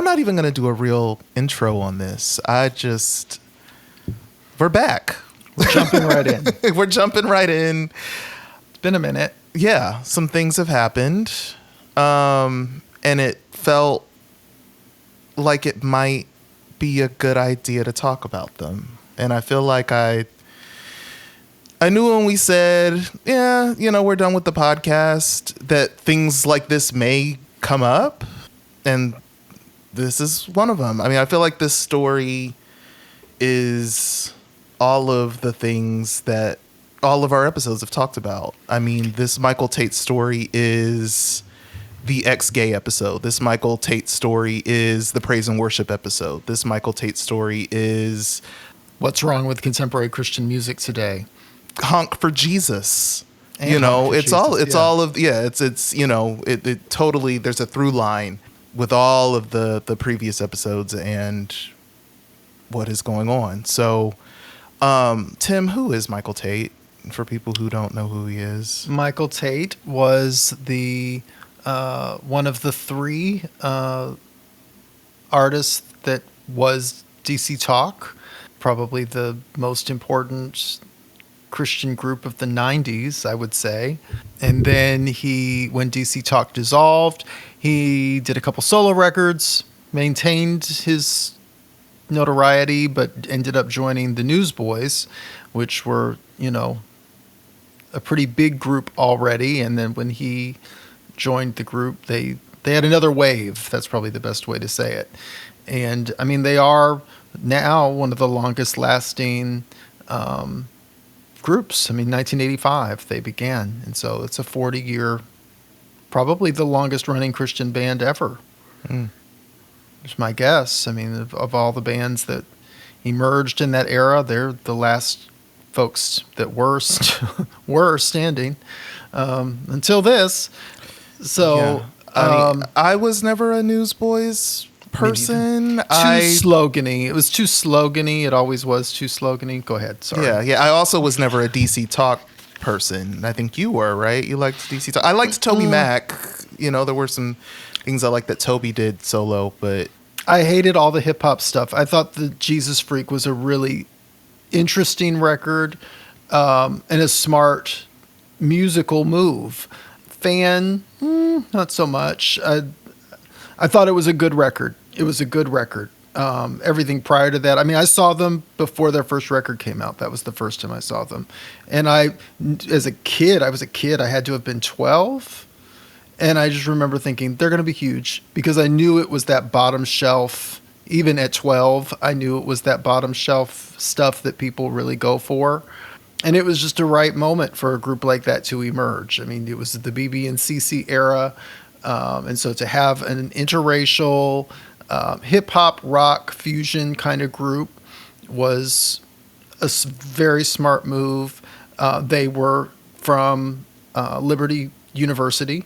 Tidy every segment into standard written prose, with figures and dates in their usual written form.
not even going to do a real intro on this. We're back. We're jumping right in. We're jumping right in. It's been a minute. Yeah, some things have happened. And it felt like it might be a good idea to talk about them. And I feel like I knew when we said, yeah, we're done with the podcast, that things like this may come up. And this is one of them. I mean, I feel like this story is all of the things that all of our episodes have talked about. I mean, this Michael Tait story is the ex-gay episode. This Michael Tait story is the praise and worship episode. This Michael Tait story is what's wrong with contemporary Christian music today. Honk for Jesus. And it's totally, there's a through line with all of the previous episodes and what is going on. So, Tim, who is Michael Tait? For people who don't know who he is, Michael Tait was the one of the three artists that was DC Talk, probably the most important Christian group of the 90s, I would say. And then when DC Talk dissolved, he did a couple solo records, maintained his notoriety, but ended up joining the Newsboys, which were, a pretty big group already. And then when he joined the group, they had another wave. That's probably the best way to say it. And I mean, they are now one of the longest lasting groups. I mean, 1985 they began. And so it's a 40-year, probably the longest running Christian band ever. It's my guess. I mean, of all the bands that emerged in that era, they're the last folks that were standing until this. So I was never a Newsboys person. Slogany. It was too slogany. It always was too slogany. Go ahead. Sorry. Yeah. I also was never a DC Talk person. I think you were, right? You liked DC Talk. I liked Toby Mac. There were some things I liked that Toby did solo, but I hated all the hip hop stuff. I thought the Jesus Freak was a really interesting record and a smart musical move. Fan, not so much. I thought it was a good record. It was a good record. Everything prior to that, I mean, I saw them before their first record came out. That was the first time I saw them. And I was a kid. I had to have been 12. And I just remember thinking, they're going to be huge, because I knew it was that bottom shelf. Even at 12, I knew it was that bottom shelf stuff that people really go for. And it was just a right moment for a group like that to emerge. I mean, it was the BB and CC era. And so to have an interracial hip-hop rock fusion kind of group was a very smart move. They were from Liberty University,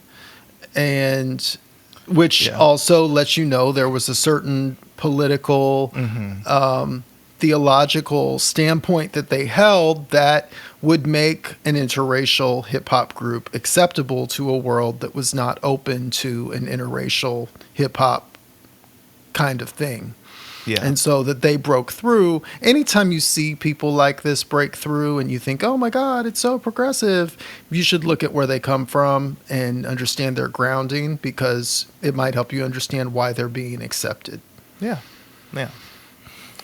and which also lets you know there was a certain political, theological standpoint that they held that would make an interracial hip-hop group acceptable to a world that was not open to an interracial hip-hop kind of thing. Yeah. And so that they broke through. Anytime you see people like this break through and you think, oh my God, it's so progressive, you should look at where they come from and understand their grounding, because it might help you understand why they're being accepted. Yeah.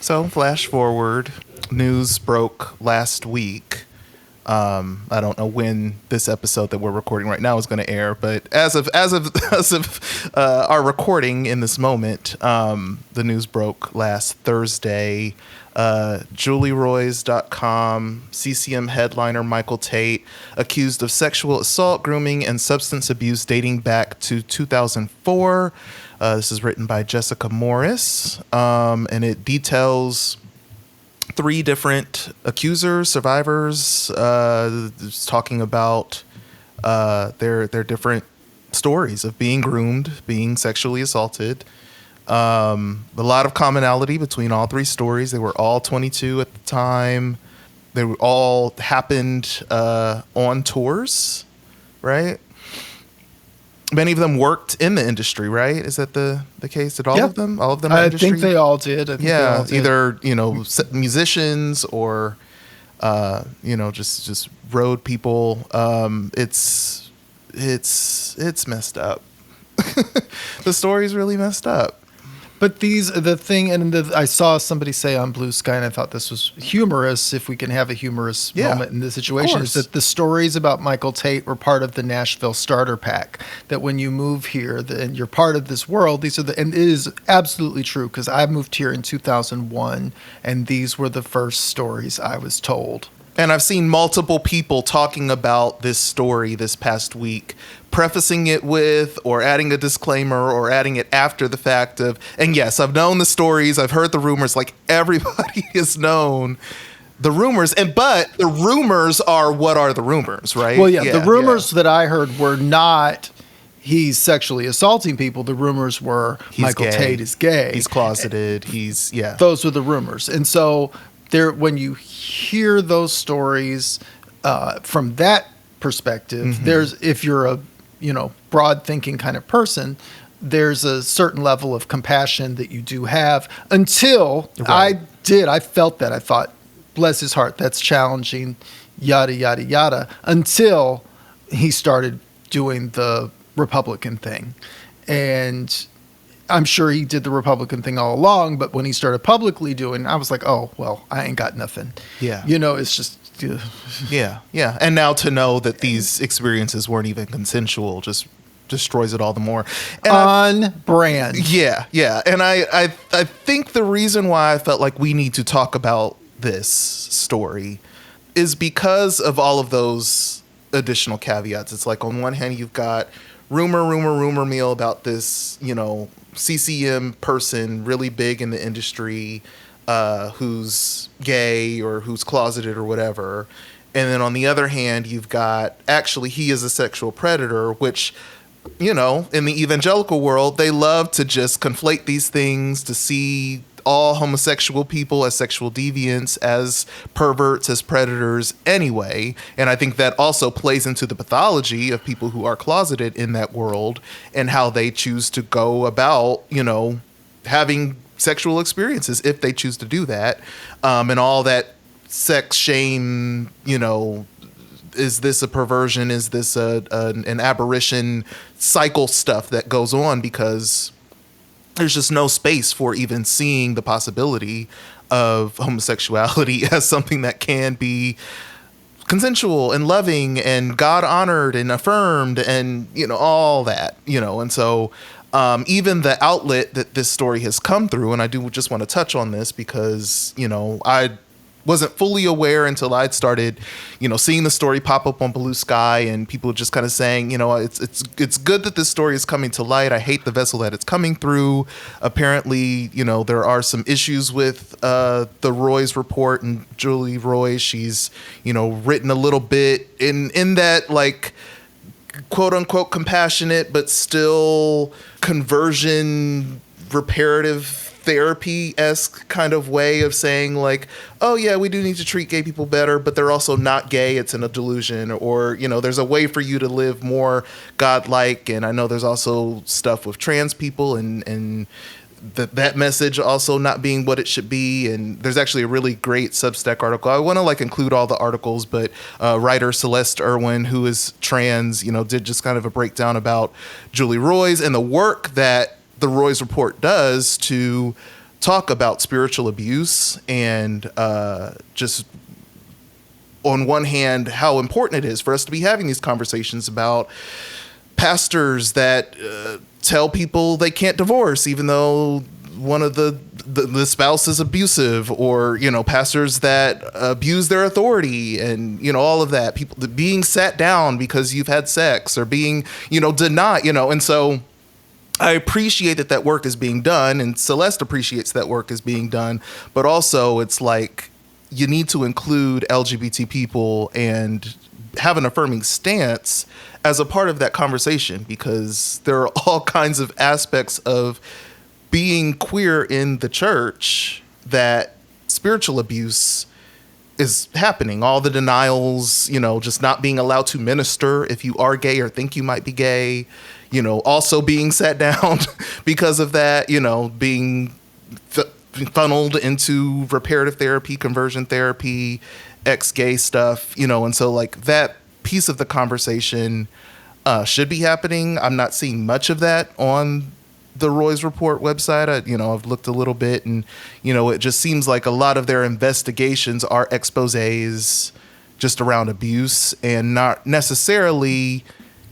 So flash forward, news broke last week. I don't know when this episode that we're recording right now is going to air, but as of our recording in this moment, the news broke last Thursday. JulieRoys.com, CCM headliner Michael Tait, accused of sexual assault, grooming, and substance abuse dating back to 2004. This is written by Jessica Morris, and it details 3 different accusers, survivors, talking about their different stories of being groomed, being sexually assaulted. A lot of commonality between all 3 stories. They were all 22 at the time. They all happened on tours, right? Many of them worked in the industry, right? Is that the case? Did all Yeah. of them? All of them? I think they all did. Yeah, either musicians or just road people. It's messed up. The story's really messed up. But I saw somebody say on Blue Sky, and I thought this was humorous, if we can have a humorous moment in this situation, is that the stories about Michael Tait were part of the Nashville starter pack. That when you move here and you're part of this world, and it is absolutely true, because I moved here in 2001, and these were the first stories I was told. And I've seen multiple people talking about this story this past week, prefacing it with or adding a disclaimer or adding it after the fact of, and yes, I've known the stories, I've heard the rumors, like everybody has known the rumors, but the rumors are what are the rumors, right? Well, the rumors that I heard were not he's sexually assaulting people. The rumors were Michael Tait is gay. He's closeted. Those were the rumors. And so when you hear those stories from that perspective, if you're a broad thinking kind of person, there's a certain level of compassion that you do have until I felt that. I thought, bless his heart, that's challenging, yada, yada, yada, until he started doing the Republican thing. And I'm sure he did the Republican thing all along, but when he started publicly doing, I was like, oh, well, I ain't got nothing. Yeah. It's just... Yeah. And now to know that these experiences weren't even consensual just destroys it all the more. And on brand. Yeah. And I think the reason why I felt like we need to talk about this story is because of all of those additional caveats. It's like on one hand, you've got rumor mill about this, CCM person really big in the industry who's gay or who's closeted or whatever. And then on the other hand, you've got actually he is a sexual predator, which, in the evangelical world, they love to just conflate these things, to see all homosexual people as sexual deviants, as perverts, as predators anyway. And I think that also plays into the pathology of people who are closeted in that world and how they choose to go about, having sexual experiences if they choose to do that. And all that sex shame, is this a perversion? Is this an aberration cycle stuff that goes on because there's just no space for even seeing the possibility of homosexuality as something that can be consensual and loving and God honored and affirmed and, all that, and so even the outlet that this story has come through, and I do just want to touch on this because, I wasn't fully aware until I'd started, seeing the story pop up on Blue Sky and people just kind of saying, it's good that this story is coming to light. I hate the vessel that it's coming through. Apparently, there are some issues with the Roy's report and Julie Roy. She's, written a little bit in that like quote unquote compassionate, but still conversion reparative therapy-esque kind of way of saying like, oh yeah, we do need to treat gay people better, but they're also not gay. It's in a delusion, or, there's a way for you to live more godlike. And I know there's also stuff with trans people and that message also not being what it should be. And there's actually a really great Substack article. I want to include all the articles, but writer Celeste Irwin, who is trans, did just kind of a breakdown about Julie Roy's and the work that the Roy's report does to talk about spiritual abuse and just on one hand, how important it is for us to be having these conversations about pastors that tell people they can't divorce, even though one of the spouse is abusive, or, pastors that abuse their authority and, all of that, people being sat down because you've had sex or being, denied, and so I appreciate that work is being done, and Celeste appreciates that work is being done, but also it's like you need to include LGBT people and have an affirming stance as a part of that conversation, because there are all kinds of aspects of being queer in the church that spiritual abuse is happening. All the denials, just not being allowed to minister if you are gay or think you might be gay, also being sat down because of that, being funneled into reparative therapy, conversion therapy, ex-gay stuff, and so like that piece of the conversation should be happening. I'm not seeing much of that on the Roy's Report website. I've looked a little bit, and it just seems like a lot of their investigations are exposés just around abuse, and not necessarily,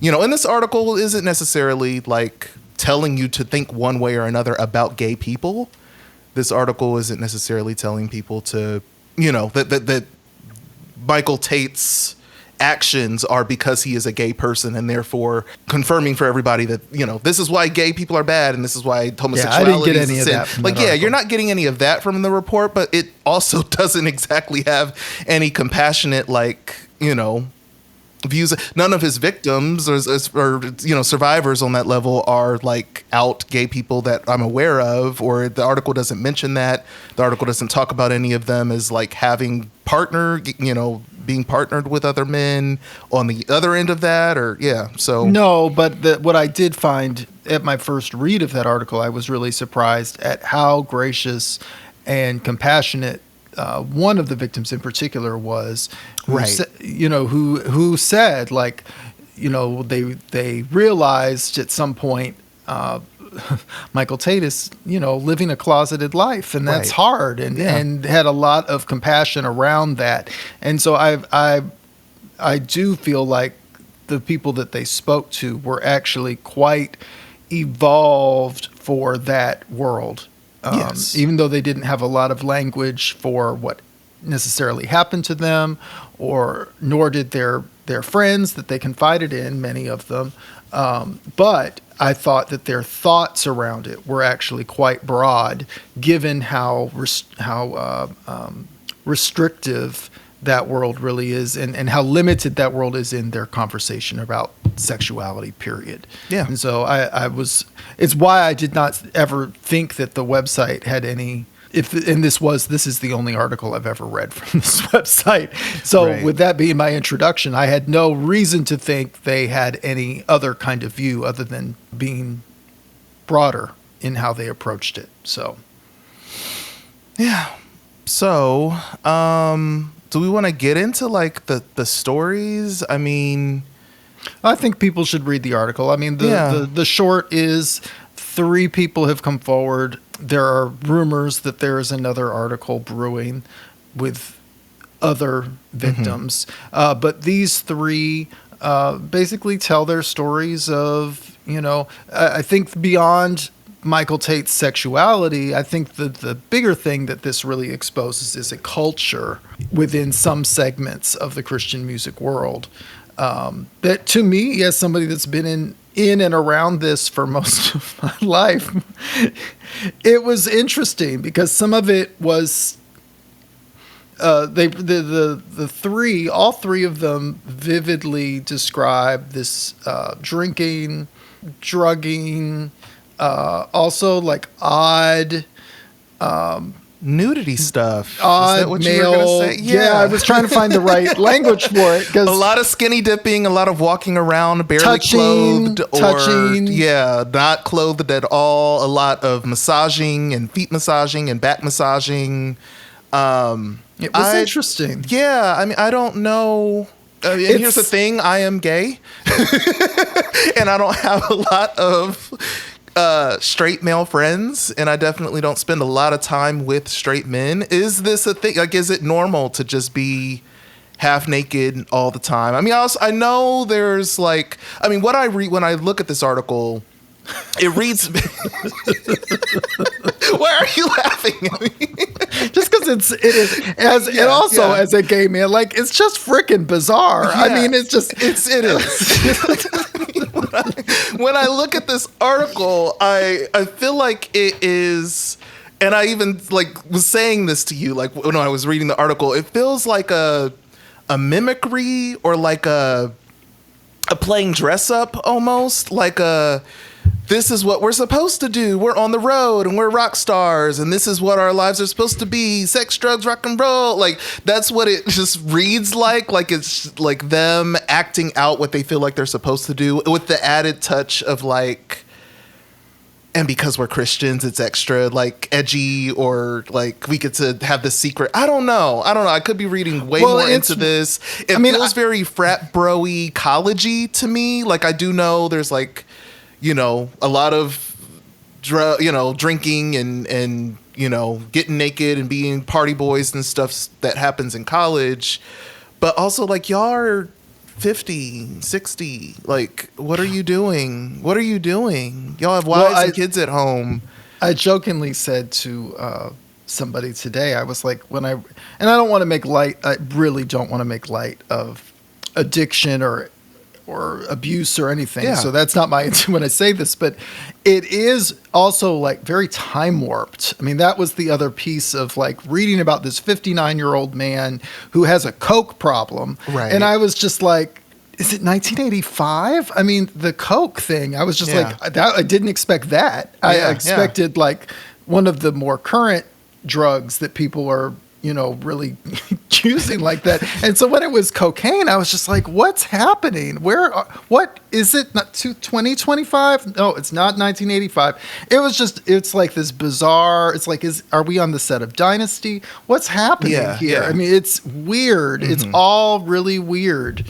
and this article isn't necessarily like telling you to think one way or another about gay people. This article isn't necessarily telling people to, that Michael Tait's actions are because he is a gay person, and therefore confirming for everybody that, this is why gay people are bad and this is why homosexuality I didn't get any is of a that sin. from Like, that yeah, article. you're not getting any of that from the report, but it also doesn't exactly have any compassionate, views. None of his victims or survivors on that level are like out gay people that I'm aware of, or the article doesn't mention that. The article doesn't talk about any of them as like having being partnered with other men on the other end of that, or so No, but what I did find at my first read of that article, I was really surprised at how gracious and compassionate one of the victims in particular was, who Right. who said, like, they realized at some point Michael Tait is, living a closeted life, and that's Right. hard, and Yeah. and had a lot of compassion around that. And so I do feel like the people that they spoke to were actually quite evolved for that world. Yes. Even though they didn't have a lot of language for what necessarily happened to them, nor did their friends that they confided in, many of them. But I thought that their thoughts around it were actually quite broad, given how restrictive that world really is, and how limited that world is in their conversation about sexuality, period. Yeah. And so it's why I did not ever think that the website had any, this is the only article I've ever read from this website. So Right. with that being my introduction, I had no reason to think they had any other kind of view other than being broader in how they approached it. So. Yeah. So, do we want to get into like the stories? I mean, I think people should read the article. I mean, the short is 3 people have come forward. There are rumors that there is another article brewing with other victims. But these 3 basically tell their stories of, I think beyond Michael Tait's sexuality, I think the bigger thing that this really exposes is a culture within some segments of the Christian music world that, to me, as somebody that's been in and around this for most of my life, it was interesting because some of it was all 3 of them vividly describe this drinking, drugging, also like odd nudity stuff. Is odd that what male. you were gonna say? Yeah, I was trying to find the right language for it, A because lot of skinny dipping, a lot of walking around barely Touching, clothed, or touching. not clothed at all. A lot of massaging and feet massaging and back massaging. it was interesting. Yeah, I mean, I don't know. And here's the thing: I am gay, and I don't have a lot of straight male friends, and I definitely don't spend a lot of time with straight men. Is this a thing? Like, is it normal to just be half naked all the time? I mean, I know there's like, I mean, what I read when I look at this article, it reads. Why are you laughing at me? Just because it is as and also as a gay man, like, it's just freaking bizarre. I mean, it is. When I look at this article, I feel like it is, and I even like was saying this to you, like when I was reading the article, it feels like a mimicry or like a playing dress up, almost like a this is what we're supposed to do. We're on the road and we're rock stars and this is what our lives are supposed to be. Sex, drugs, rock and roll. Like, that's what it just reads like. Like, it's like them acting out what they feel like they're supposed to do with the added touch of like, and because we're Christians, it's extra like edgy, or like we get to have this secret. I don't know. I could be reading way more into this. It feels very frat bro-y, college-y to me. Like, I do know there's like, you know, a lot of drinking and you know, getting naked and being party boys and stuff that happens in college. But also, like, y'all are 50, 60. Like, what are you doing? What are you doing? Y'all have wives and kids at home. I jokingly said to somebody today, I was like, and I don't want to make light, I really don't want to make light of addiction or abuse or anything. Yeah. So that's not my intent when I say this, but it is also like very time warped. I mean, that was the other piece of like reading about this 59-year-old man who has a coke problem. Right. And I was just like, is it 1985? I mean, the coke thing, I was just like, I didn't expect that. I expected like one of the more current drugs that people are, you know, really using like that. And so when it was cocaine, I was just like, what's happening? What is it? Not 2025? No, it's not 1985. It was just, it's like this bizarre, it's like, are we on the set of Dynasty? What's happening here? Yeah. I mean, it's weird. Mm-hmm. It's all really weird.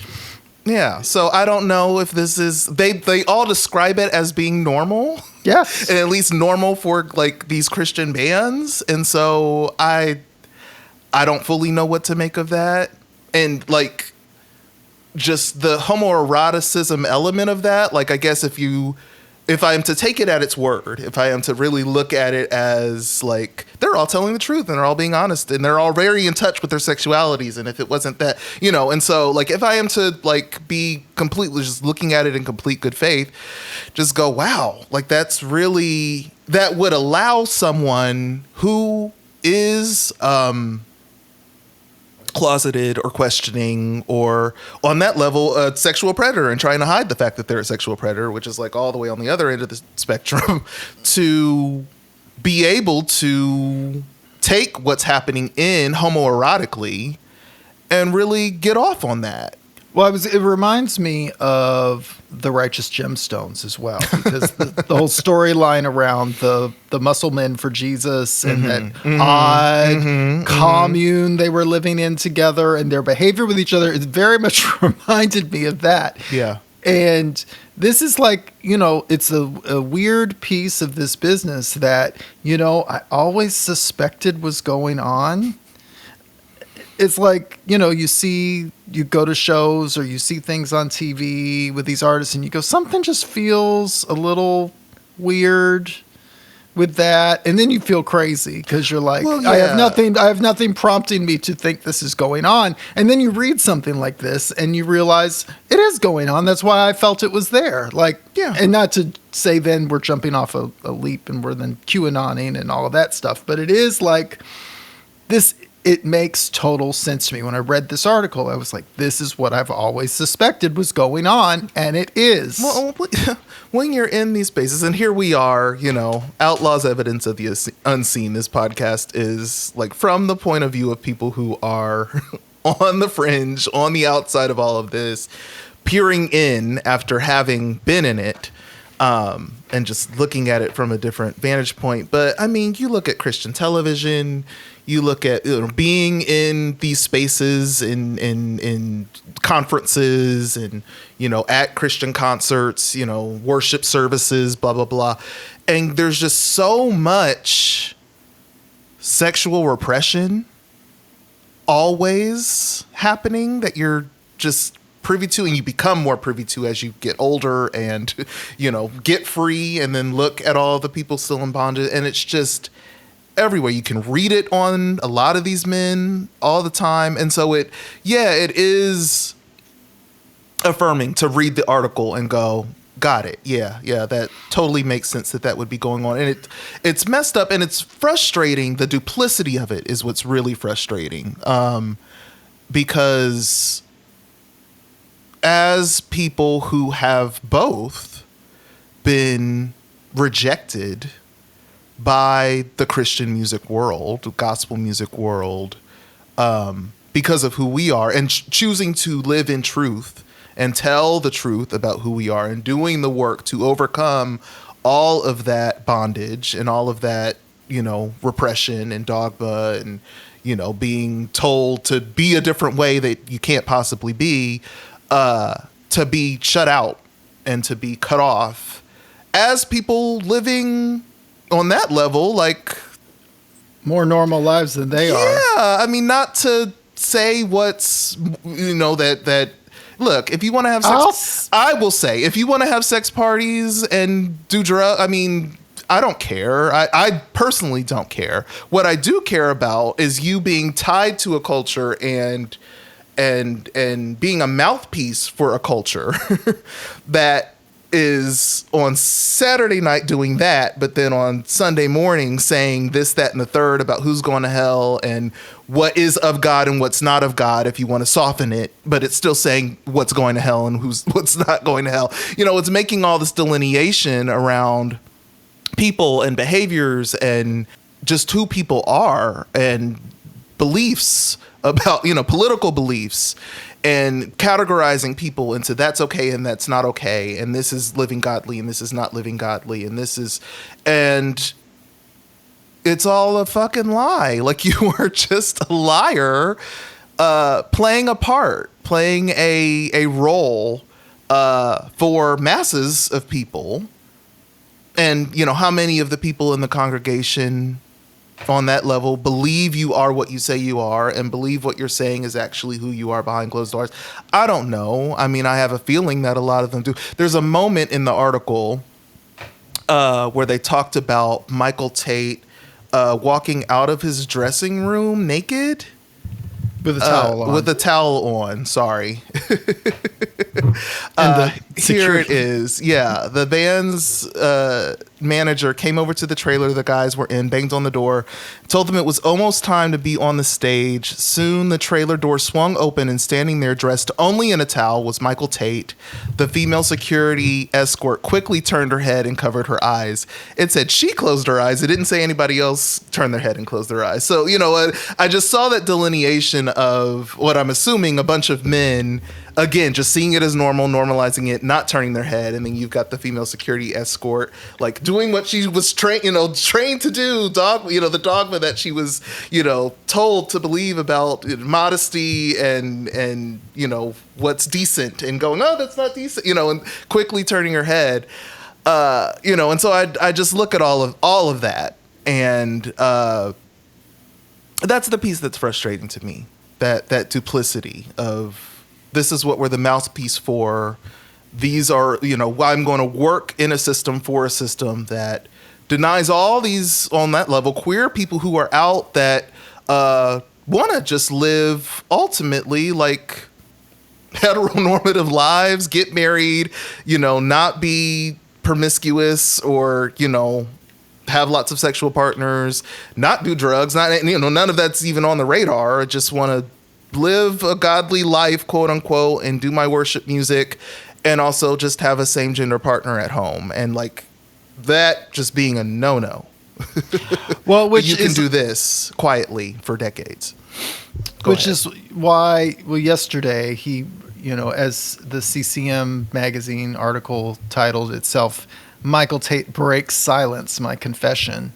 Yeah. So I don't know if this is, they all describe it as being normal. Yes. And at least normal for like these Christian bands. And so I don't fully know what to make of that. And like just the homoeroticism element of that, like, I guess if I am to take it at its word, if I am to really look at it as like, they're all telling the truth and they're all being honest and they're all very in touch with their sexualities. And if it wasn't that, you know, and so like, if I am to like be completely just looking at it in complete good faith, just go, wow, like that would allow someone who is, closeted or questioning or on that level a sexual predator and trying to hide the fact that they're a sexual predator, which is like all the way on the other end of the spectrum, to be able to take what's happening in homoerotically and really get off on that. Well, it reminds me of The Righteous Gemstones as well, because the whole storyline around the muscle men for Jesus and that odd commune they were living in together and their behavior with each other, it very much reminded me of that. Yeah. And this is like, you know, it's a weird piece of this business that, you know, I always suspected was going on. It's like, you know, you go to shows or you see things on TV with these artists and you go, something just feels a little weird with that. And then you feel crazy because you're like, well, yeah. I have nothing prompting me to think this is going on. And then you read something like this and you realize it is going on. That's why I felt it was there. Like, yeah. And not to say then we're jumping off a leap and we're then QAnoning and all of that stuff. But it is like this. It makes total sense to me. When I read this article, I was like, this is what I've always suspected was going on, and it is. Well, when you're in these spaces, and here we are, you know, Outlaws Evidence of the Unseen, this podcast is like from the point of view of people who are on the fringe, on the outside of all of this, peering in after having been in it. And just looking at it from a different vantage point. But I mean, you look at Christian television, you look at being in these spaces in conferences and, you know, at Christian concerts, you know, worship services, blah, blah, blah. And there's just so much sexual repression always happening that you're just privy to, and you become more privy to as you get older and, you know, get free and then look at all the people still in bondage. And it's just everywhere. You can read it on a lot of these men all the time. And so it is affirming to read the article and go, got it. Yeah, that totally makes sense that would be going on. And it's messed up and it's frustrating. The duplicity of it is what's really frustrating. Because as people who have both been rejected by the Christian music world, gospel music world, because of who we are, and choosing to live in truth and tell the truth about who we are and doing the work to overcome all of that bondage and all of that, repression and dogma and, being told to be a different way that you can't possibly be, to be shut out and to be cut off as people living on that level, like more normal lives than they are. Yeah. I mean, not to say what's, that look, if you want to have sex, I will say, if you want to have sex parties and do drugs, I mean, I don't care. I personally don't care. What I do care about is you being tied to a culture and being a mouthpiece for a culture that is on Saturday night doing that, but then on Sunday morning saying this, that, and the third about who's going to hell and what is of God and what's not of God, if you want to soften it, but it's still saying what's going to hell and what's not going to hell. It's making all this delineation around people and behaviors and just who people are and beliefs about, political beliefs, and categorizing people into that's okay and that's not okay, and this is living godly and this is not living godly, and it's all a fucking lie. Like, you are just a liar, playing a part, playing a role for masses of people. And, how many of the people in the congregation on that level believe you are what you say you are and believe what you're saying is actually who you are behind closed doors? I don't know. I mean, I have a feeling that a lot of them do. There's a moment in the article where they talked about Michael Tait walking out of his dressing room naked. With a towel on. With a towel on, sorry. Here it is. Yeah, the band's manager came over to the trailer the guys were in, banged on the door, told them it was almost time to be on the stage. Soon the trailer door swung open, and standing there dressed only in a towel was Michael Tait. The female security escort quickly turned her head and covered her eyes. It said she closed her eyes. It didn't say anybody else turned their head and closed their eyes. So, I just saw that delineation of what I'm assuming a bunch of men, again, just seeing it as normal, normalizing it, not turning their head. And then you've got the female security escort, like doing what she was trained to do, the dogma that she was, told to believe about modesty and what's decent, and going, oh, that's not decent, and quickly turning her head, and so I just look at all of that, and that's the piece that's frustrating to me, that duplicity of, this is what we're the mouthpiece for. These are, I'm going to work in a system for a system that denies all these, on that level, queer people who are out that want to just live ultimately like heteronormative lives, get married, not be promiscuous or, have lots of sexual partners, not do drugs, none of that's even on the radar. I just want to live a godly life, quote unquote, and do my worship music, and also just have a same gender partner at home, and like that just being a no. Well, which you can do this quietly for decades. Which is why, yesterday he, as the CCM magazine article titled itself, Michael Tait Breaks Silence, My Confession.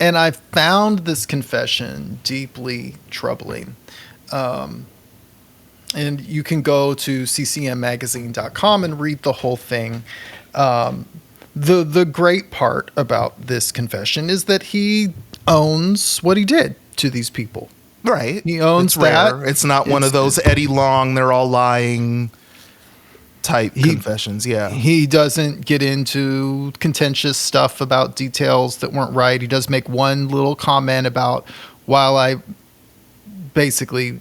And I found this confession deeply troubling. And you can go to ccmmagazine.com and read the whole thing. The great part about this confession is that he owns what he did to these people. Right. He owns that. Rare. It's not one of those Eddie Long, they're all lying type confessions. Yeah. He doesn't get into contentious stuff about details that weren't right. He does make one little comment about, while I basically,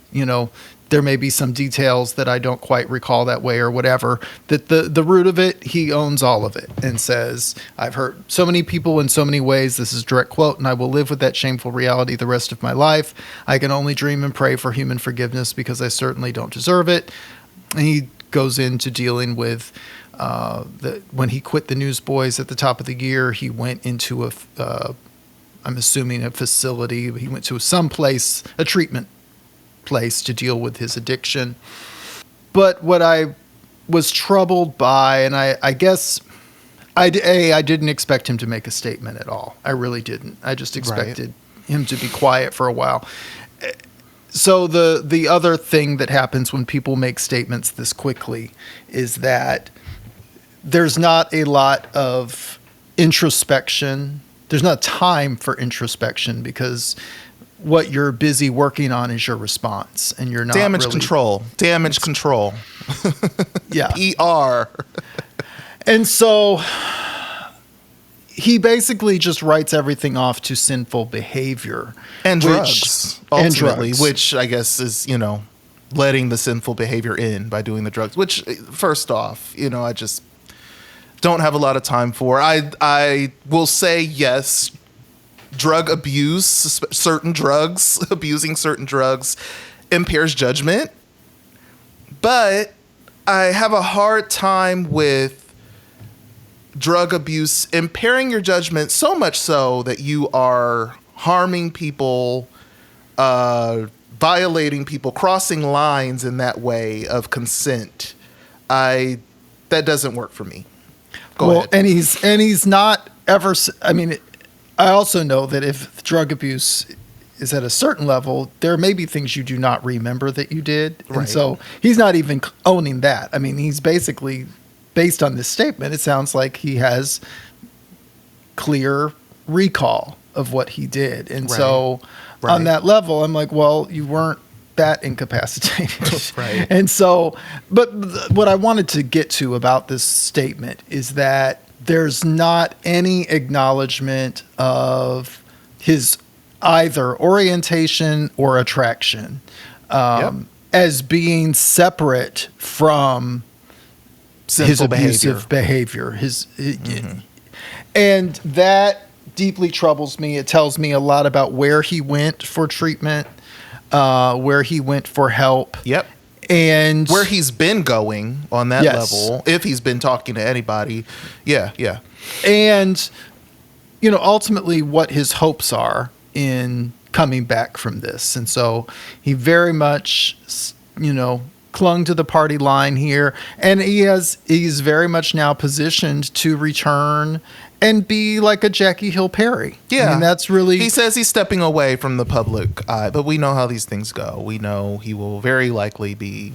there may be some details that I don't quite recall that way or whatever, that the root of it, he owns all of it, and says, I've hurt so many people in so many ways, this is a direct quote, and I will live with that shameful reality the rest of my life. I can only dream and pray for human forgiveness because I certainly don't deserve it. And he goes into dealing with When he quit the Newsboys at the top of the year, he went into I'm assuming a facility. He went to a treatment place to deal with his addiction. But what I was troubled by, and I guess I didn't expect him to make a statement at all. I really didn't. I just expected him to be quiet for a while. So the other thing that happens when people make statements this quickly is that there's not a lot of introspection. There's not time for introspection because what you're busy working on is your response, and you're not damage control. Yeah. PR. And so he basically just writes everything off to sinful behavior And drugs, ultimately, drugs. which I guess is, letting the sinful behavior in by doing the drugs, which first off, I just don't have a lot of time for. I will say, yes, drug abuse, certain drugs, abusing certain drugs impairs judgment. But I have a hard time with drug abuse impairing your judgment so much so that you are harming people, violating people, crossing lines in that way of consent. That doesn't work for me. Go ahead. And he's not ever. I mean, I also know that if drug abuse is at a certain level, there may be things you do not remember that you did, and so he's not even owning that. I mean, he's basically, based on this statement, it sounds like he has clear recall of what he did, and so on that level, I'm like, well, you weren't that incapacitated. Right. And so, but what I wanted to get to about this statement is that there's not any acknowledgement of his either orientation or attraction as being separate from his abusive behavior. And that deeply troubles me. It tells me a lot about where he went for treatment, where he went for help. Yep. And where he's been going on that level, if he's been talking to anybody. Yeah. And, ultimately what his hopes are in coming back from this. And so he very much, clung to the party line here. And he's very much now positioned to return and be like a Jackie Hill Perry. Yeah. I mean, that's really... He says he's stepping away from the public eye, but we know how these things go. We know he will very likely be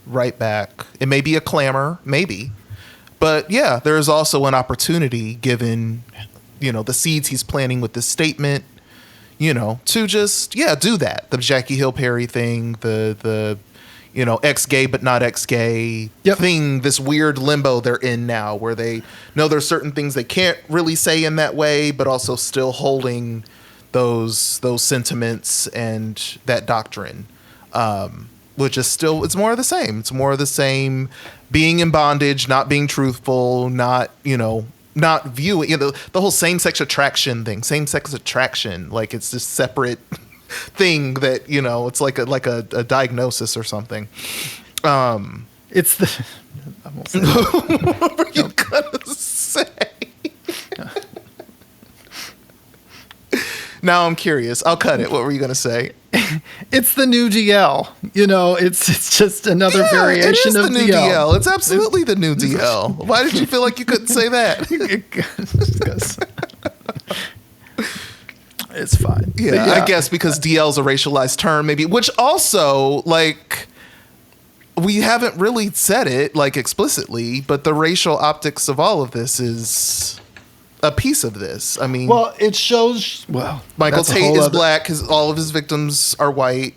right back. It may be a clamor, maybe. But yeah, there is also an opportunity given, the seeds he's planting with this statement, to just, do that. The Jackie Hill Perry thing, the ex-gay but not ex-gay thing, this weird limbo they're in now where they know there's certain things they can't really say in that way, but also still holding those sentiments and that doctrine, which is still, it's more of the same. It's more of the same, being in bondage, not being truthful, not viewing, the whole same-sex attraction thing, like it's this separate thing that it's like a diagnosis or something. It's the I won't say what were you gonna say? Now I'm curious. I'll cut it. What were you gonna say? It's the new DL. It's just another variation of the new DL. It's absolutely the new DL. Why did you feel like you couldn't say that? It's fine. Yeah, I guess because DL is a racialized term, maybe, which also, we haven't really said it, explicitly, but the racial optics of all of this is a piece of this. I mean... Well, it shows... Michael Tait is black, all of his victims are white.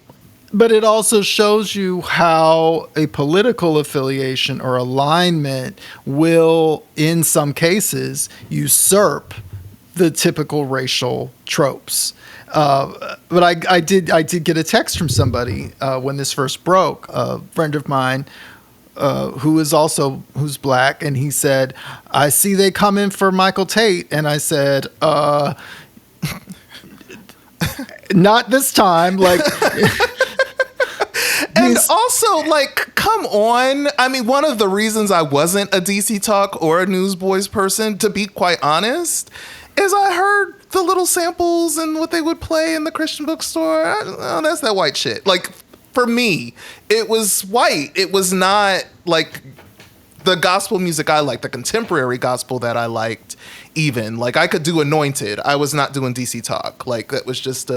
But it also shows you how a political affiliation or alignment will, in some cases, usurp the typical racial tropes. But I did get a text from somebody when this first broke, a friend of mine who's black, and he said, "I see they come in for Michael Tait," and I said, "Not this time." And also, come come on. I mean, one of the reasons I wasn't a DC Talk or a Newsboys person, to be quite honest, is I heard the little samples and what they would play in the Christian bookstore. Oh, that's that white shit. Like, for me, it was white. It was not like the gospel music I liked, the contemporary gospel that I liked even. Like, I could do Anointed. I was not doing DC Talk. Like, that was just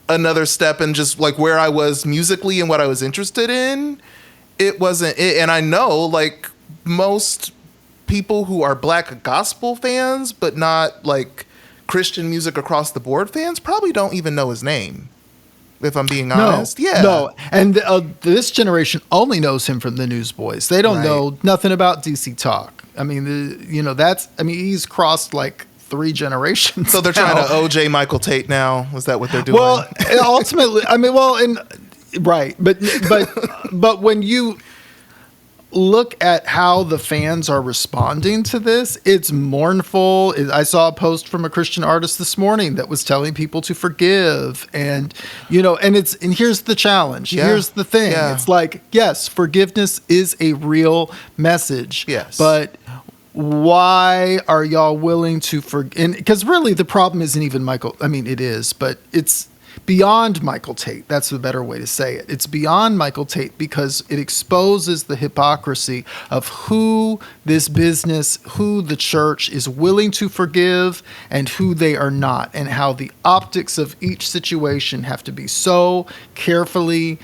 another step in just like where I was musically and what I was interested in. It wasn't it. And I know like most people who are black gospel fans, but not like Christian music across the board fans, probably don't even know his name. If I'm being honest. Yeah. No. And this generation only knows him from the Newsboys. They don't know nothing about DC Talk. I mean, he's crossed like 3 generations. So they're trying to OJ Michael Tait now. Is that what they're doing? Well, ultimately, right. But when you look at how the fans are responding to this, it's mournful. I saw a post from a Christian artist this morning that was telling people to forgive, and here's the challenge. Yeah. Here's the thing. Yeah. It's like, yes, forgiveness is a real message. Yes. But why are y'all willing to forgive? Because really the problem isn't even Michael. I mean, it is, but it's beyond Michael Tait. That's the better way to say it. It's beyond Michael Tait because it exposes the hypocrisy of who this business, who the church is willing to forgive and who they are not, and how the optics of each situation have to be so carefully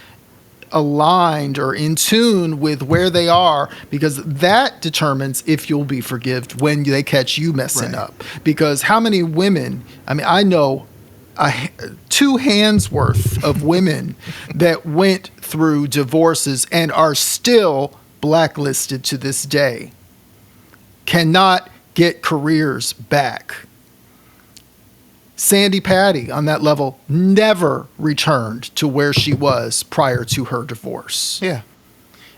aligned or in tune with where they are, because that determines if you'll be forgived when they catch you messing up. Because how many women, I know 2 hands worth of women that went through divorces and are still blacklisted to this day, cannot get careers back. Sandy Patty, on that level, never returned to where she was prior to her divorce. Yeah.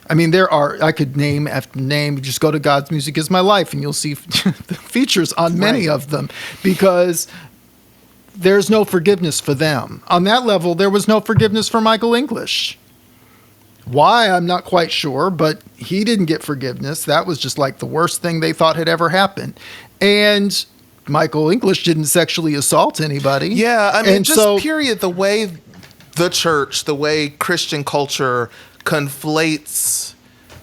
I mean, I could name after name. Just go to God's Music Is My Life and you'll see the features on many of them, because there's no forgiveness for them. On that level, there was no forgiveness for Michael English. Why, I'm not quite sure, but he didn't get forgiveness. That was just like the worst thing they thought had ever happened. And Michael English didn't sexually assault anybody. Yeah, I mean, period, the way the church, the way Christian culture conflates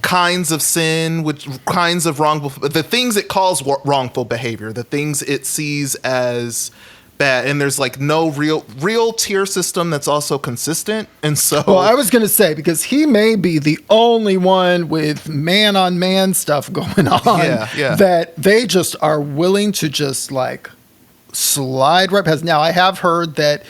kinds of sin with kinds of wrongful, the things it calls wrongful behavior, the things it sees as bad, and there's like no real tier system that's also consistent. And so, well, I was going to say, because he may be the only one with man on man stuff going on, that they just are willing to just like slide right past. Now, I have heard that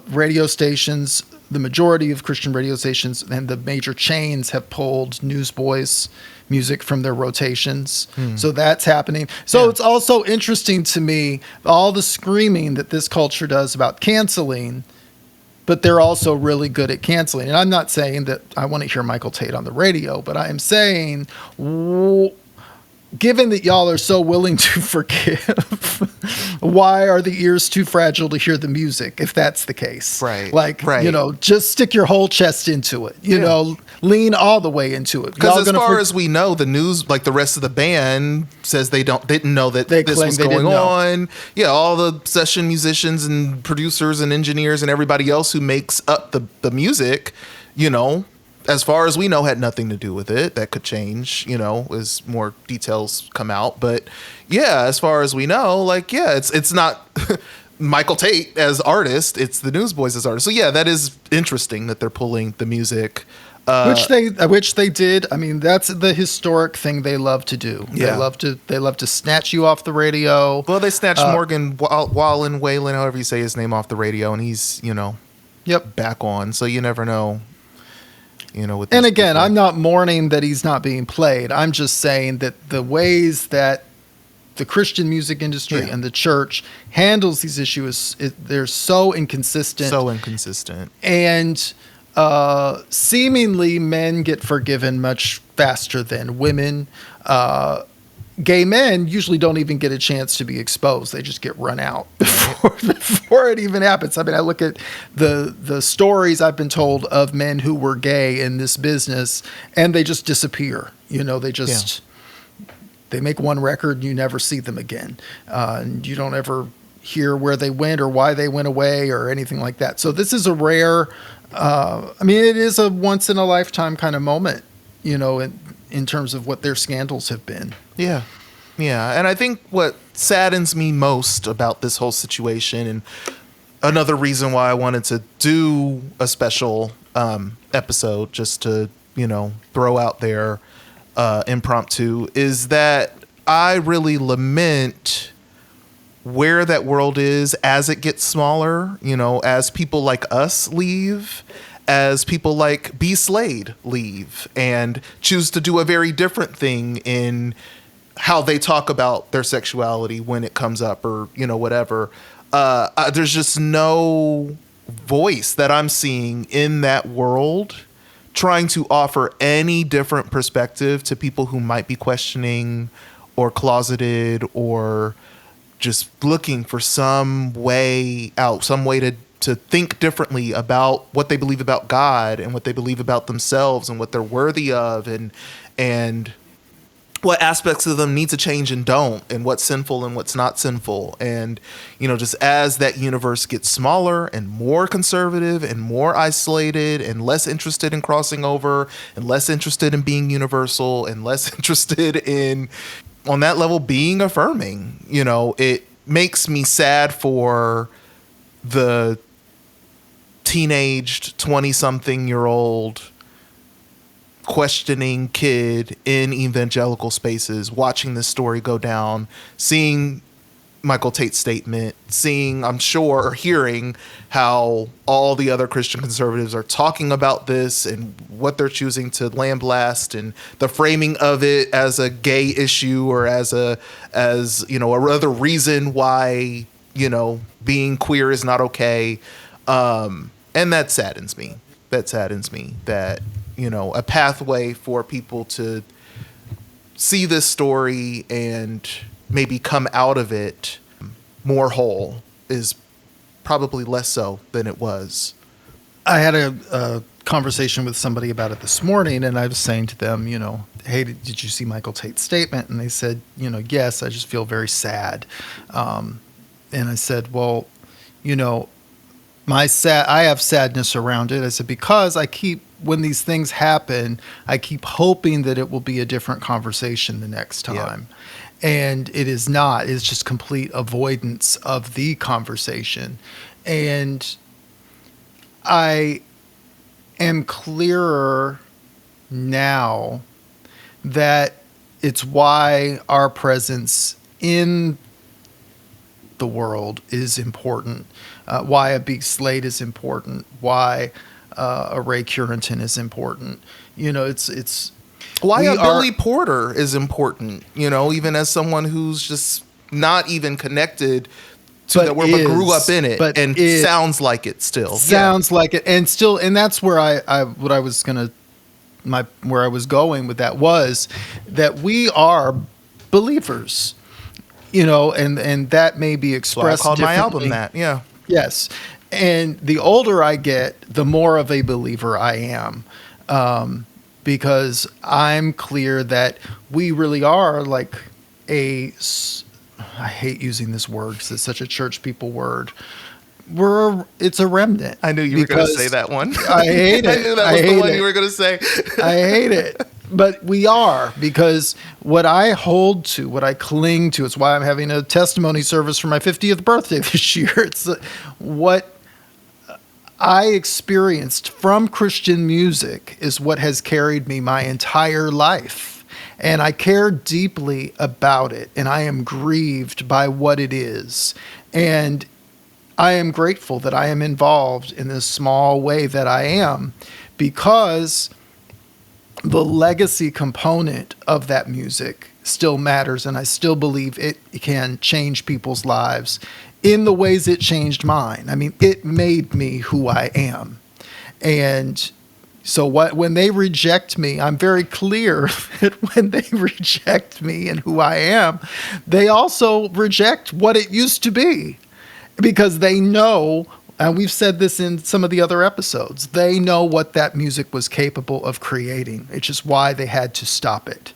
radio stations, the majority of Christian radio stations and the major chains, have pulled Newsboys music from their rotations. So that's happening. So it's also interesting to me, all the screaming that this culture does about canceling, but they're also really good at canceling. And I'm not saying that I want to hear Michael Tait on the radio, but I am saying, given that y'all are so willing to forgive, why are the ears too fragile to hear the music, if that's the case? Just stick your whole chest into it. Lean all the way into it. Because as far as we know, the news, like the rest of the band, says they didn't know that this was going on. Yeah, all the session musicians and producers and engineers and everybody else who makes up the music, as far as we know, had nothing to do with it. That could change, as more details come out. But yeah, as far as we know, it's not Michael Tait as artist, it's the Newsboys as artist. So yeah, that is interesting that they're pulling the music. Which they did. I mean, that's the historic thing they love to do. Yeah. They love to snatch you off the radio. Well, they snatched Morgan Wallen, however you say his name, off the radio, and he's, back on. So you never know. And again, I'm not mourning that he's not being played. I'm just saying that the ways that the Christian music industry and the church handles these issues, they're so inconsistent. And seemingly men get forgiven much faster than women. gay men usually don't even get a chance to be exposed. They just get run out before it even happens. I mean, I look at the stories I've been told of men who were gay in this business, and they just disappear. They make one record and you never see them again. And you don't ever hear where they went or why they went away or anything like that. So this is a rare, it is a once in a lifetime kind of moment, in terms of what their scandals have been. Yeah. Yeah. And I think what saddens me most about this whole situation, and another reason why I wanted to do a special episode just to, throw out there impromptu, is that I really lament where that world is as it gets smaller, as people like us leave, as people like B. Slade leave and choose to do a very different thing in how they talk about their sexuality when it comes up, or, whatever. There's just no voice that I'm seeing in that world trying to offer any different perspective to people who might be questioning or closeted or just looking for some way out, some way to think differently about what they believe about God and what they believe about themselves and what they're worthy of, and what aspects of them need to change and don't, and what's sinful and what's not sinful. And, just as that universe gets smaller and more conservative and more isolated and less interested in crossing over and less interested in being universal and less interested in, on that level, being affirming, it makes me sad for the teenaged 20-something-year-old questioning kid in evangelical spaces, watching this story go down, seeing Michael Tait's statement, seeing, I'm sure, or hearing how all the other Christian conservatives are talking about this and what they're choosing to lambaste, and the framing of it as a gay issue or as another reason why, being queer is not okay. And that saddens me. That a pathway for people to see this story and maybe come out of it more whole is probably less so than it was. I had a conversation with somebody about it this morning, and I was saying to them, hey, did you see Michael Tait's statement? And they said, yes, I just feel very sad. And I said, well, I have sadness around it. I said, because when these things happen, I keep hoping that it will be a different conversation the next time. Yeah. And it is not. It's just complete avoidance of the conversation. And I am clearer now that it's why our presence in the world is important, why a Big Slade is important, why a Ray Curenton is important. It's why a Billy Porter is important, even as someone who's just not even connected to that world, but grew up in it, and sounds like it still. Sounds like it, and still, and that's where where I was going with that was that we are believers, and that may be expressed. So I called my album that, yeah. Yes, and the older I get, the more of a believer I am. Because I'm clear that we really are like I hate using this word because it's such a church people word. It's a remnant. I knew you were going to say that one. I hate it. I knew that was the one you were going to say. I hate it. But we are, because what I hold to, what I cling to, it's why I'm having a testimony service for my 50th birthday this year. It's what I experienced from Christian music is what has carried me my entire life. And I care deeply about it. And I am grieved by what it is. And I am grateful that I am involved in this small way that I am, because the legacy component of that music still matters. And I still believe it can change people's lives in the ways it changed mine. I mean, it made me who I am. And So when they reject me, I'm very clear that when they reject me and who I am, they also reject what it used to be, because they know, and we've said this in some of the other episodes, they know what that music was capable of creating. It's just why they had to stop it.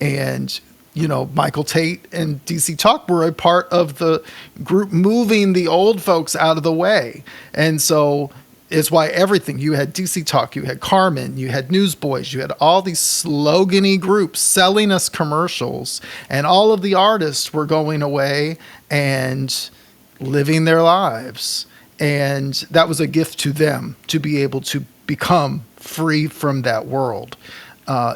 And Michael Tait and DC Talk were a part of the group moving the old folks out of the way. And so it's why everything, you had DC Talk, you had Carmen, you had Newsboys, you had all these slogan-y groups selling us commercials, and all of the artists were going away and living their lives. And that was a gift to them to be able to become free from that world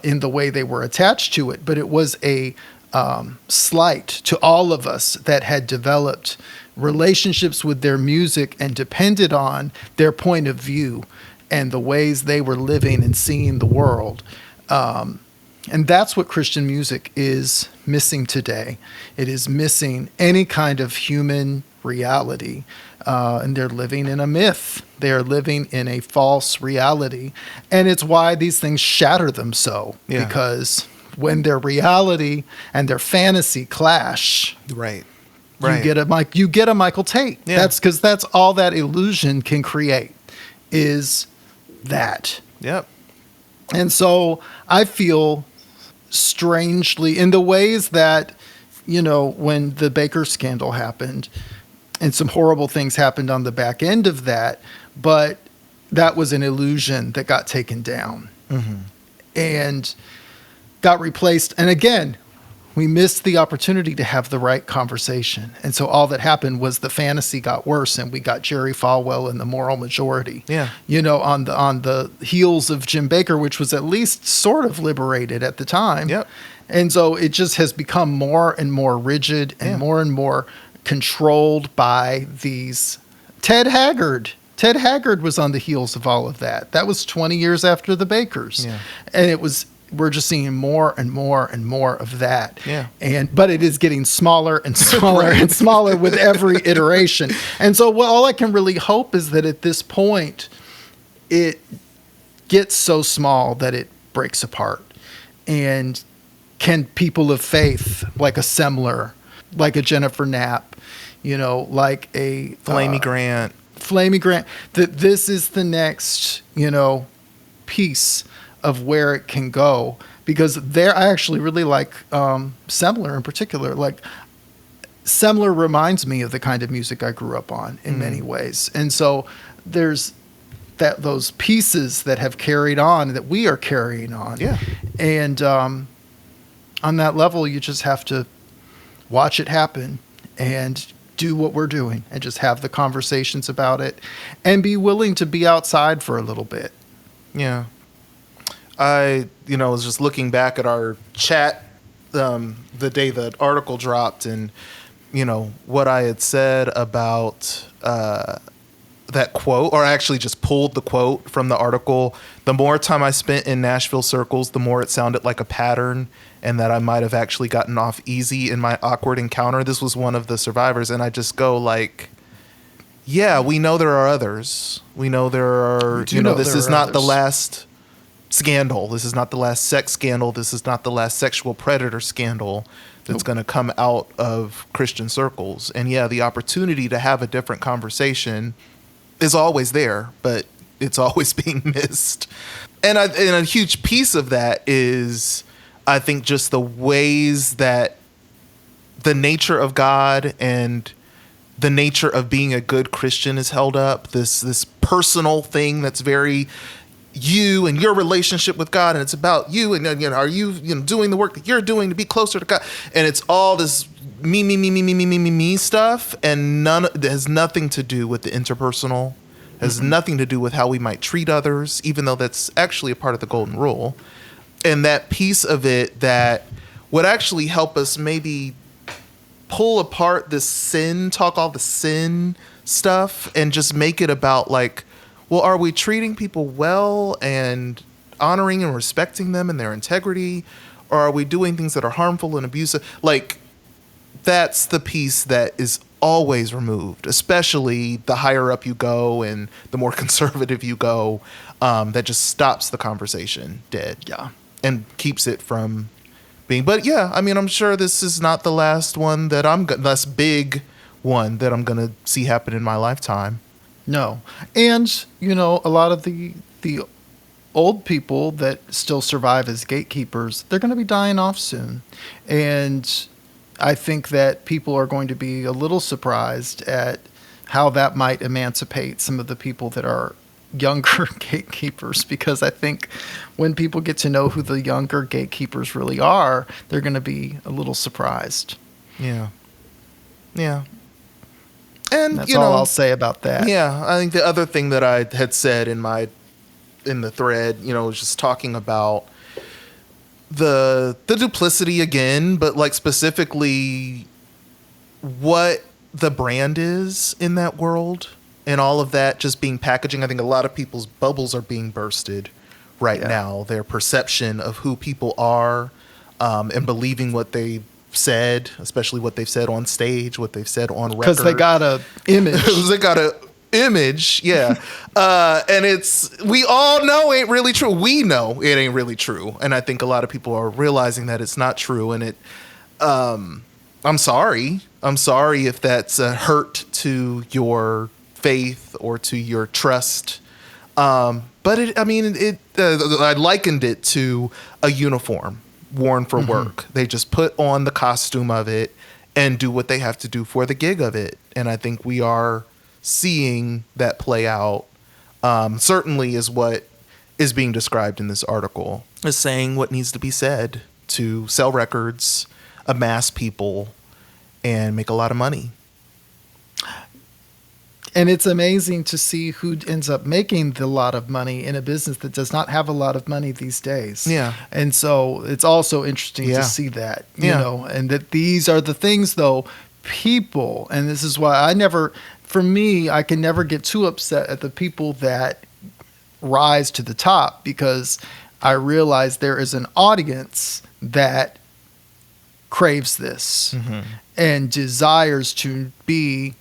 in the way they were attached to it. But it was a slight to all of us that had developed relationships with their music and depended on their point of view and the ways they were living and seeing the world. And that's what Christian music is missing today. It is missing any kind of human reality. And they're living in a myth. They are living in a false reality. And it's why these things shatter them so. Yeah. Because when their reality and their fantasy clash, right. You get a Michael Tait. Yeah. That's because that's all that illusion can create, is that. Yep. And so I feel strangely in the ways that, when the Baker scandal happened and some horrible things happened on the back end of that, but that was an illusion that got taken down and got replaced. And again, we missed the opportunity to have the right conversation. And so all that happened was the fantasy got worse, and we got Jerry Falwell and the moral majority. Yeah. On the heels of Jim Baker, which was at least sort of liberated at the time. Yep. And so it just has become more and more rigid and more controlled by these. Ted Haggard was on the heels of all of that. That was 20 years after the Bakers. Yeah. And we're just seeing more and more and more of that. Yeah. But it is getting smaller and smaller and smaller with every iteration. And so all I can really hope is that at this point, it gets so small that it breaks apart. And can people of faith, like a Semler, like a Jennifer Knapp, like a Flamey Grant, that this is the next, piece of where it can go, because I actually really like Semler in particular. Like, Semler reminds me of the kind of music I grew up on in many ways. And so there's those pieces that have carried on, that we are carrying on. Yeah. And on that level, you just have to watch it happen and do what we're doing and just have the conversations about it and be willing to be outside for a little bit. Yeah. I, was just looking back at our chat the day the article dropped, and, what I had said about that quote, or I actually just pulled the quote from the article. The more time I spent in Nashville circles, the more it sounded like a pattern, and that I might have actually gotten off easy in my awkward encounter. This was one of the survivors, and I just go like, yeah, we know there are others. We know there are, this is not the last scandal. This is not the last sex scandal. This is not the last sexual predator scandal that's going to come out of Christian circles. And yeah, the opportunity to have a different conversation is always there, but it's always being missed. And a huge piece of that is, I think, just the ways that the nature of God and the nature of being a good Christian is held up. This personal thing that's very you and your relationship with God, and it's about you, and are you doing the work that you're doing to be closer to God, and it's all this me stuff, and it has nothing to do with the interpersonal, has nothing to do with how we might treat others, even though that's actually a part of the golden rule. And that piece of it that would actually help us maybe pull apart this sin, talk all the sin stuff, and just make it about like, well, are we treating people well and honoring and respecting them and their integrity? Or are we doing things that are harmful and abusive? Like, that's the piece that is always removed, especially the higher up you go and the more conservative you go. That just stops the conversation dead. Yeah. And keeps it from being. But yeah, I mean, I'm sure this is not the last one that last big one that I'm gonna see happen in my lifetime. No. And, a lot of the old people that still survive as gatekeepers, they're going to be dying off soon. And I think that people are going to be a little surprised at how that might emancipate some of the people that are younger gatekeepers, because I think when people get to know who the younger gatekeepers really are, they're going to be a little surprised. Yeah. Yeah. And that's all I'll say about that. Yeah, I think the other thing that I had said in the thread, was just talking about the duplicity again, but like specifically what the brand is in that world and all of that just being packaging. I think a lot of people's bubbles are being bursted right now. Their perception of who people are, and believing what they said, especially what they've said on stage, what they've said on record. Because they got a image. They got a image, yeah. And we all know ain't really true. We know it ain't really true. And I think a lot of people are realizing that it's not true. And I'm sorry. I'm sorry if that's a hurt to your faith or to your trust. But I likened it to a uniform worn for work. They just put on the costume of it and do what they have to do for the gig of it. And I think we are seeing that play out. Certainly is what is being described in this article, is saying what needs to be said to sell records, amass people, and make a lot of money. And it's amazing to see who ends up making the lot of money in a business that does not have a lot of money these days. Yeah. And so it's also interesting to see that, and that these are the things, though, people, and this is why I can never get too upset at the people that rise to the top, because I realize there is an audience that craves this and desires to be,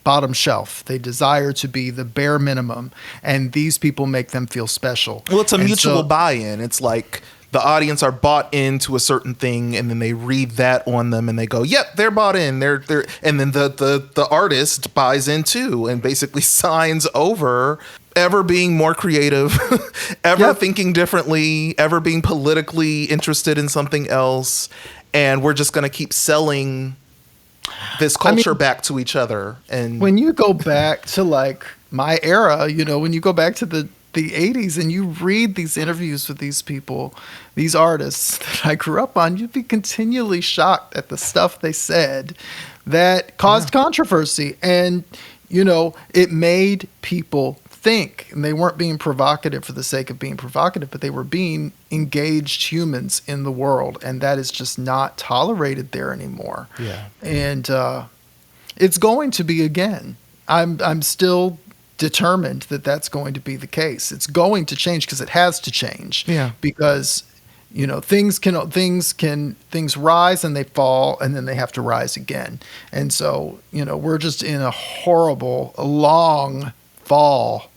bottom shelf. They desire to be the bare minimum, and these people make them feel special. Well, it's a mutual buy-in. It's like the audience are bought into a certain thing, and then they read that on them, and they go, "Yep, they're bought in." They're, and then the artist buys in too, and basically signs over ever being more creative, ever thinking differently, ever being politically interested in something else, and we're just going to keep selling this culture back to each other. And when you go back to like my era, when you go back to the 80s and you read these interviews with these people, these artists that I grew up on, you'd be continually shocked at the stuff they said that caused controversy. And, it made people think, and they weren't being provocative for the sake of being provocative, but they were being engaged humans in the world, and that is just not tolerated there anymore. Yeah. And it's going to be again. I'm still determined that that's going to be the case. It's going to change because it has to change. Yeah. Because things rise and they fall, and then they have to rise again. And so we're just in a horrible, long fall.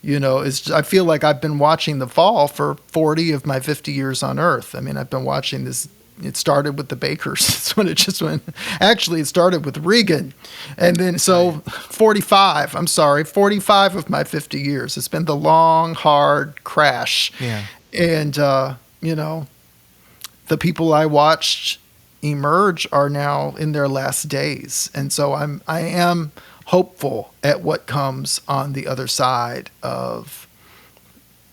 I feel like I've been watching the fall for 40 of my 50 years on Earth. I mean, I've been watching this. It started with the Bakers. That's when it just went. Actually, it started with Reagan. And then 45 of my 50 years. It's been the long, hard crash. Yeah. And, the people I watched emerge are now in their last days. And so I am hopeful at what comes on the other side of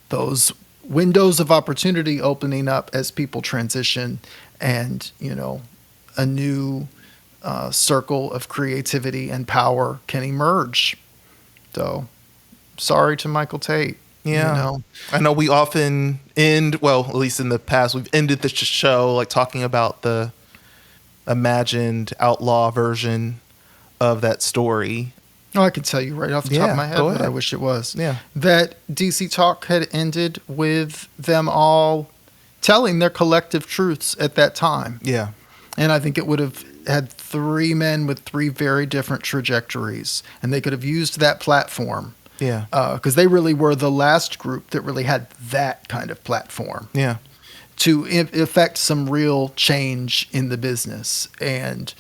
those windows of opportunity opening up as people transition, and a new circle of creativity and power can emerge. So sorry to Michael Tait. Yeah. I know we often end, well, at least in the past, we've ended the show like talking about the imagined outlaw version of that story. Oh, I can tell you right off the top of my head what I wish it was. Yeah. That DC Talk had ended with them all telling their collective truths at that time. Yeah. And I think it would have had three men with three very different trajectories, and they could have used that platform. Yeah. Because they really were the last group that really had that kind of platform. Yeah. To effect some real change in the business and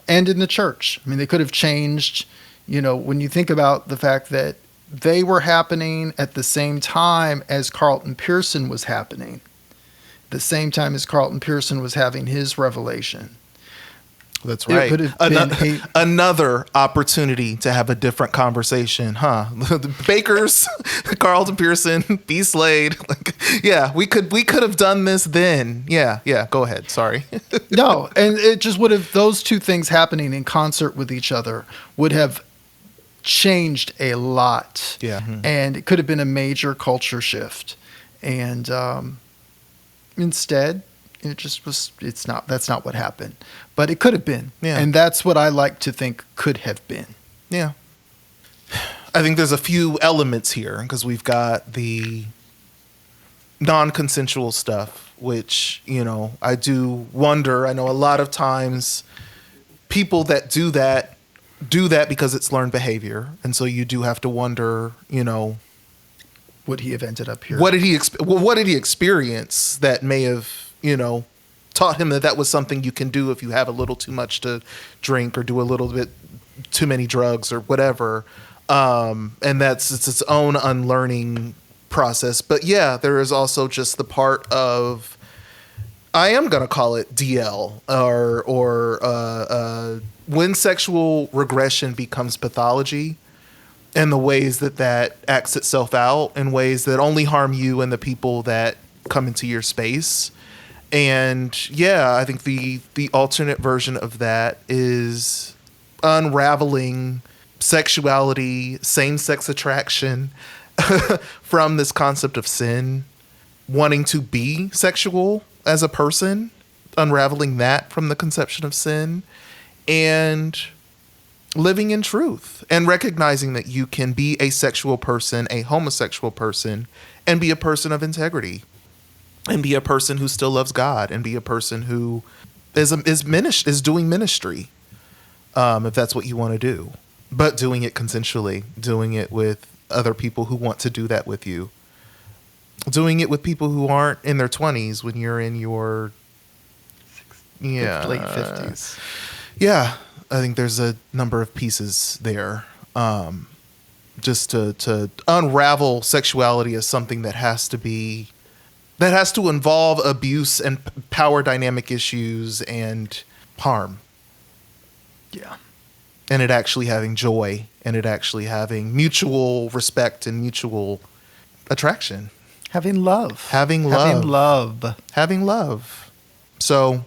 in the church. I mean, they could have changed, when you think about the fact that they were happening at the same time as Carlton Pearson was happening, the same time as Carlton Pearson was having his revelation. That's right. It could have been another opportunity to have a different conversation, huh? The Bakers, Carlton Pearson, B. Slade. Yeah, we could have done this then. Yeah. Go ahead. Sorry. No, and it just would have, those two things happening in concert with each other would have changed a lot. Yeah. And it could have been a major culture shift. And instead, it just was, that's not what happened. But it could have been. Yeah. And that's what I like to think could have been. Yeah. I think there's a few elements here because we've got the non-consensual stuff, which, I do wonder. I know a lot of times people that do that because it's learned behavior. And so you do have to wonder, Would he have ended up here? what did he experience that may have, taught him that was something you can do if you have a little too much to drink or do a little bit too many drugs or whatever. And it's its own unlearning process. But yeah, there is also just the part of, I am going to call it DL or when sexual regression becomes pathology and the ways that acts itself out in ways that only harm you and the people that come into your space. And yeah, I think the alternate version of that is unraveling sexuality, same-sex attraction from this concept of sin, wanting to be sexual as a person, unraveling that from the conception of sin, and living in truth and recognizing that you can be a sexual person, a homosexual person, and be a person of integrity. And be a person who still loves God, and be a person who is doing ministry, if that's what you want to do, but doing it consensually, doing it with other people who want to do that with you, doing it with people who aren't in their 20s when you're in your late 50s. Yeah, I think there's a number of pieces there, just to unravel sexuality as something that has to involve abuse and power dynamic issues and harm. Yeah. And it actually having joy, and it actually having mutual respect and mutual attraction. Having love. So,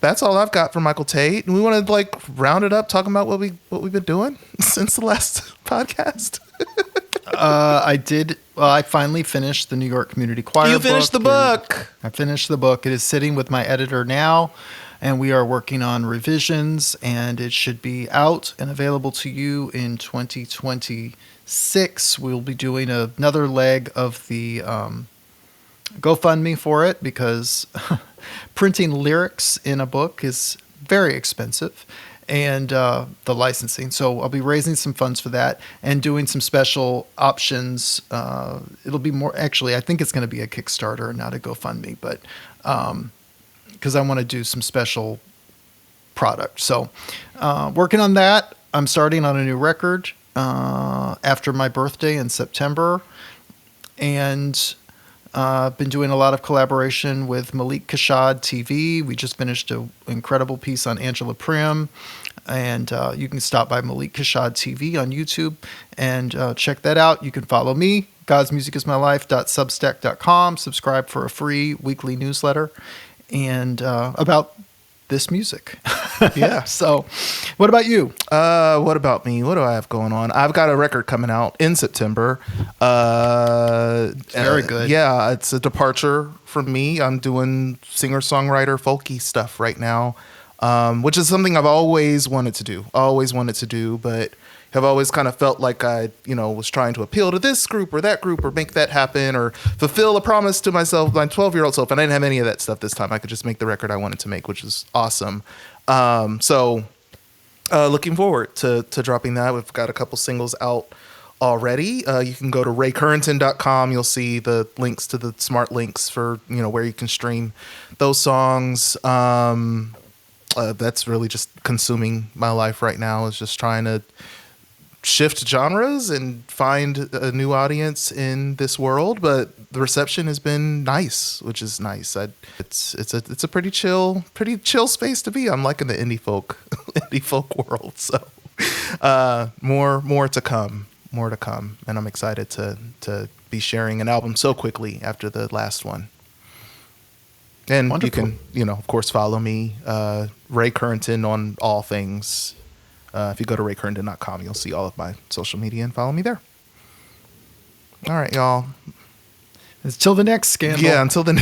that's all I've got for Michael Tait. And we want to round it up talking about what we've been doing since the last podcast. I did. Well, I finally finished the New York Community Choir. You finished the book. I finished the book. It is sitting with my editor now, and we are working on revisions, and it should be out and available to you in 2026. We'll be doing another leg of the GoFundMe for it because printing lyrics in a book is very expensive. And the licensing. So I'll be raising some funds for that and doing some special options. It'll be more, actually, I think it's going to be a Kickstarter and not a GoFundMe, but because I want to do some special product. So working on that. I'm starting on a new record after my birthday in September. And been doing a lot of collaboration with Malik Kashad TV. We just finished an incredible piece on Angela Prim. And you can stop by Malik Kashad TV on YouTube and check that out. You can follow me, godsmusicismylife.substack.com. Subscribe for a free weekly newsletter and about this music. Yeah. So what about you? What about me? What do I have going on? I've got a record coming out in September. Very good. Yeah, it's a departure from me. I'm doing singer-songwriter folky stuff right now. which is something I've always wanted to do, but have always kind of felt like I, was trying to appeal to this group or that group or make that happen or fulfill a promise to myself, my 12-year-old self. And I didn't have any of that stuff this time. I could just make the record I wanted to make, which is awesome. So looking forward to dropping that. We've got a couple singles out already. You can go to raycurrington.com. You'll see the links to the smart links for, where you can stream those songs. That's really just consuming my life right now, is just trying to shift genres and find a new audience in this world. But the reception has been nice, which is nice. It's a pretty chill space to be. I'm liking the indie folk world. So more to come. And I'm excited to be sharing an album so quickly after the last one. And Wonderful. You can, of course, follow me, Ray Currington, on all things. If you go to raycurrington.com, you'll see all of my social media and follow me there. All right, y'all. Until the next scandal. Yeah, until the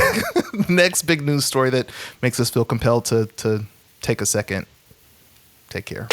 next big news story that makes us feel compelled to take a second. Take care.